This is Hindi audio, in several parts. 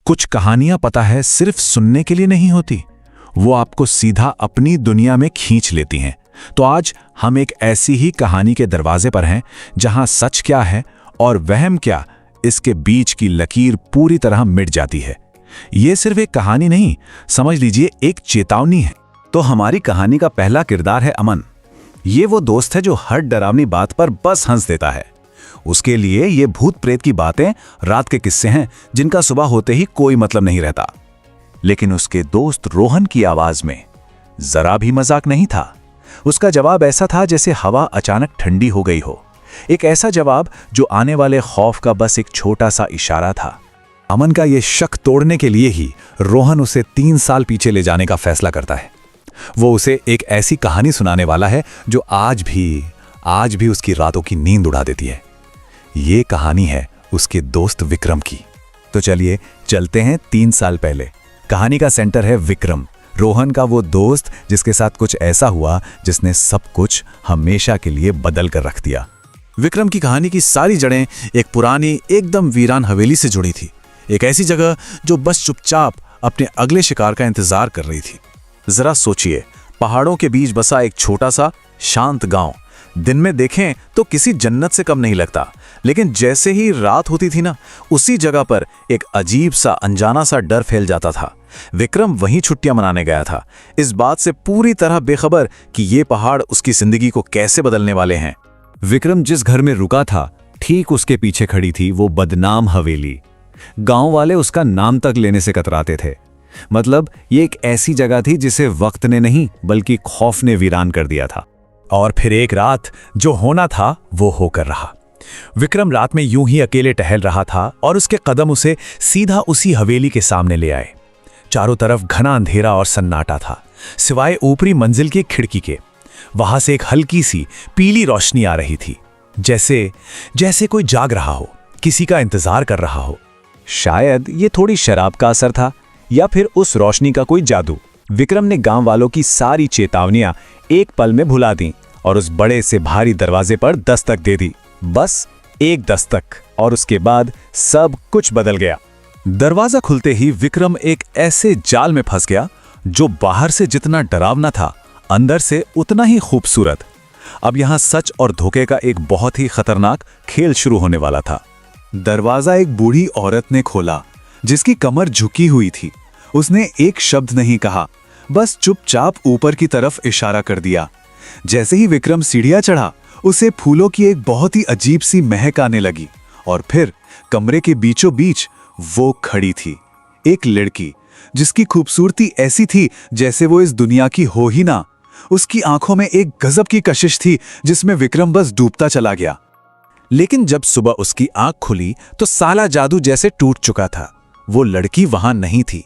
कुछ कहानियां पता है सिर्फ सुनने के लिए नहीं होती, वो आपको सीधा अपनी दुनिया में खींच लेती हैं। तो आज हम एक ऐसी ही कहानी के दरवाजे पर हैं जहां सच क्या है और वहम क्या, इसके बीच की लकीर पूरी तरह मिट जाती है। ये सिर्फ एक कहानी नहीं, समझ लीजिए एक चेतावनी है। तो हमारी कहानी का पहला किरदार है अमन। ये वो दोस्त है जो हर डरावनी बात पर बस हंस देता है। उसके लिए ये भूत प्रेत की बातें रात के किस्से हैं जिनका सुबह होते ही कोई मतलब नहीं रहता। लेकिन उसके दोस्त रोहन की आवाज में जरा भी मजाक नहीं था। उसका जवाब ऐसा था जैसे हवा अचानक ठंडी हो गई हो। एक ऐसा जवाब जो आने वाले खौफ का बस एक छोटा सा इशारा था। अमन का ये शक तोड़ने के लिए ही रोहन उसे 3 साल पीछे ले जाने का फैसला करता है। वो उसे एक ऐसी कहानी सुनाने वाला है जो आज भी उसकी रातों की नींद उड़ा देती है। ये कहानी है उसके दोस्त विक्रम की। तो चलिए चलते हैं 3 साल पहले। कहानी का सेंटर है विक्रम, रोहन का वो दोस्त जिसके साथ कुछ ऐसा हुआ जिसने सब कुछ हमेशा के लिए बदल कर रख दिया। विक्रम की कहानी की सारी जड़ें एक पुरानी एकदम वीरान हवेली से जुड़ी थी। एक ऐसी जगह जो बस चुपचाप अपने अगले शिकार का इंतजार कर रही थी। जरा सोचिए, पहाड़ों के बीच बसा एक छोटा सा शांत गांव। दिन में देखें तो किसी जन्नत से कम नहीं लगता, लेकिन जैसे ही रात होती थी ना, उसी जगह पर एक अजीब सा अनजाना सा डर फैल जाता था। विक्रम वहीं छुट्टियां मनाने गया था, इस बात से पूरी तरह बेखबर कि ये पहाड़ उसकी जिंदगी को कैसे बदलने वाले हैं। विक्रम जिस घर में रुका था, ठीक उसके पीछे खड़ी थी वो बदनाम हवेली। गांव वाले उसका नाम तक लेने से कतराते थे। मतलब ये एक ऐसी जगह थी जिसे वक्त ने नहीं बल्कि खौफ ने वीरान कर दिया था। और फिर एक रात जो होना था वो होकर रहा। विक्रम रात में यूं ही अकेले टहल रहा था और उसके कदम उसे सीधा उसी हवेली के सामने ले आए। चारों तरफ घना अंधेरा और सन्नाटा था, सिवाय ऊपरी मंजिल की खिड़की के। वहां से एक हल्की सी पीली रोशनी आ रही थी, जैसे कोई जाग रहा हो, किसी का इंतजार कर रहा हो। शायद ये थोड़ी शराब का असर था या फिर उस रोशनी का कोई जादू। विक्रम ने गांव वालों की सारी चेतावनियां एक पल में भुला दी और उस बड़े से भारी दरवाजे पर दस्तक दे दी। बस एक दस्तक और उसके बाद सब कुछ बदल गया। दरवाजा खुलते ही विक्रम एक ऐसे जाल में फंस गया जो बाहर से जितना डरावना था, अंदर से उतना ही खूबसूरत। अब यहां सच और धोखे का एक बहुत ही खतरनाक खेल शुरू होने वाला था। दरवाजा एक बूढ़ी औरत ने खोला जिसकी कमर झुकी हुई थी। उसने एक शब्द नहीं कहा, बस चुपचाप ऊपर की तरफ इशारा कर दिया। जैसे ही विक्रम सीढ़ियां चढ़ा, उसे फूलों की एक बहुत ही अजीब सी महक आने लगी। और फिर कमरे के बीचों बीच वो खड़ी थी, एक लड़की जिसकी खूबसूरती ऐसी थी जैसे वो इस दुनिया की हो ही ना। उसकी आंखों में एक गजब की कशिश थी जिसमें विक्रम बस डूबता चला गया। लेकिन जब सुबह उसकी आंख खुली तो साला जादू जैसे टूट चुका था। वो लड़की वहां नहीं थी।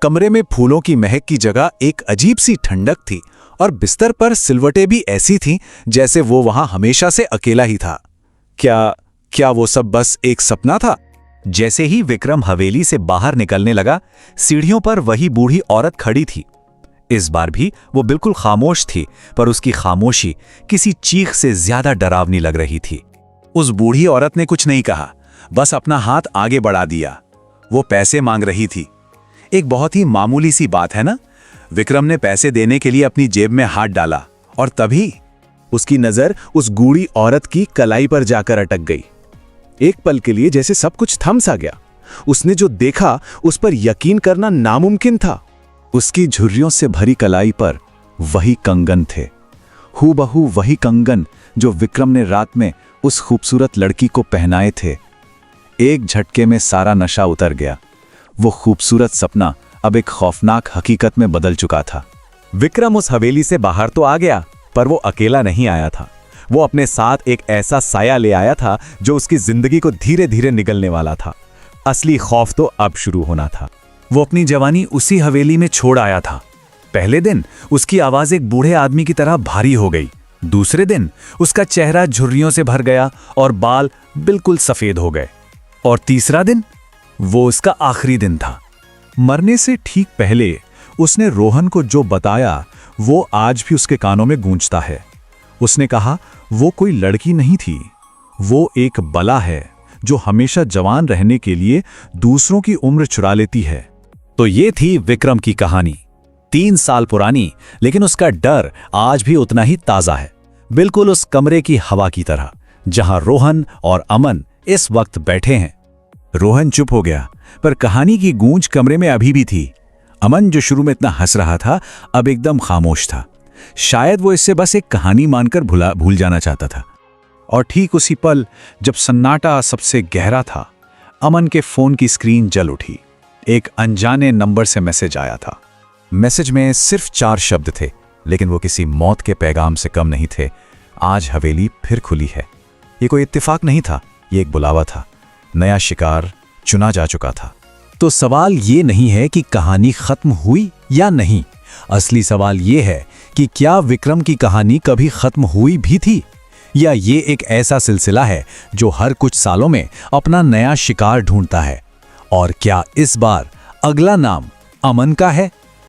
कमरे में फूलों की महक की जगह एक अजीब सी ठंडक थी और बिस्तर पर सिलवटें भी ऐसी थीं जैसे वो वहां हमेशा से अकेला ही था। क्या वो सब बस एक सपना था? जैसे ही विक्रम हवेली से बाहर निकलने लगा, सीढ़ियों पर वही बूढ़ी औरत खड़ी थी। इस बार भी वो बिल्कुल खामोश थी, पर उसकी खामोशी किसी चीख से ज्यादा डरावनी लग रही थी। उस बूढ़ी औरत ने कुछ नहीं कहा, बस अपना हाथ आगे बढ़ा दिया। वो पैसे मांग रही थी। एक बहुत ही मामूली सी बात है ना। विक्रम ने पैसे देने के लिए अपनी जेब में हाथ डाला और तभी उसकी नजर उस बूढ़ी औरत की कलाई पर जाकर अटक गई। एक पल के लिए जैसे सब कुछ थम सा गया। उसने जो देखा उस पर यकीन करना नामुमकिन था। उसकी झुर्रियों से भरी कलाई पर वही कंगन थे, हूबहू वही कंगन जो विक्रम ने रात में उस खूबसूरत लड़की को पहनाए थे। एक झटके में सारा नशा उतर गया। वो खूबसूरत सपना अब एक खौफनाक हकीकत में बदल चुका था। विक्रम उस हवेली से बाहर तो आ गया, पर वो अकेला नहीं आया था। वो अपने साथ एक ऐसा साया ले आया था जो उसकी जिंदगी को धीरे धीरे निगलने वाला था। असली खौफ तो अब शुरू होना था। वो अपनी जवानी उसी हवेली में छोड़ आया था। पहले दिन उसकी आवाज एक बूढ़े आदमी की तरह भारी हो गई। दूसरे दिन उसका चेहरा झुर्रियों से भर गया और बाल बिल्कुल सफेद हो गए। और तीसरा दिन, वो उसका आखिरी दिन था। मरने से ठीक पहले उसने रोहन को जो बताया वो आज भी उसके कानों में गूंजता है। उसने कहा वो कोई लड़की नहीं थी, वो एक बला है जो हमेशा जवान रहने के लिए दूसरों की उम्र चुरा लेती है। तो ये थी विक्रम की कहानी, 3 साल पुरानी, लेकिन उसका डर आज भी उतना ही ताजा है, बिल्कुल उस कमरे की हवा की तरह जहां रोहन और अमन इस वक्त बैठे हैं। रोहन चुप हो गया, पर कहानी की गूंज कमरे में अभी भी थी। अमन, जो शुरू में इतना हंस रहा था, अब एकदम खामोश था। शायद वो इससे बस एक कहानी मानकर भूल जाना चाहता था। और ठीक उसी पल, जब सन्नाटा सबसे गहरा था, अमन के फोन की स्क्रीन जल उठी। एक अनजाने नंबर से मैसेज आया था। मैसेज में सिर्फ 4 शब्द थे, लेकिन वो किसी मौत के पैगाम से कम नहीं थे। आज हवेली फिर खुली है। ये कोई इत्तेफाक नहीं था, ये एक बुलावा था। नया शिकार चुना जा चुका था। तो सवाल ये नहीं है कि कहानी खत्म हुई या नहीं। असली सवाल ये है कि क्या विक्रम की कहानी कभी खत्म हुई भी थी, या ये एक ऐसा सिलसिला है जो हर कुछ सालों में अपना नया शिकार ढूंढता है। और क्या इस बार अगला नाम अमन का है?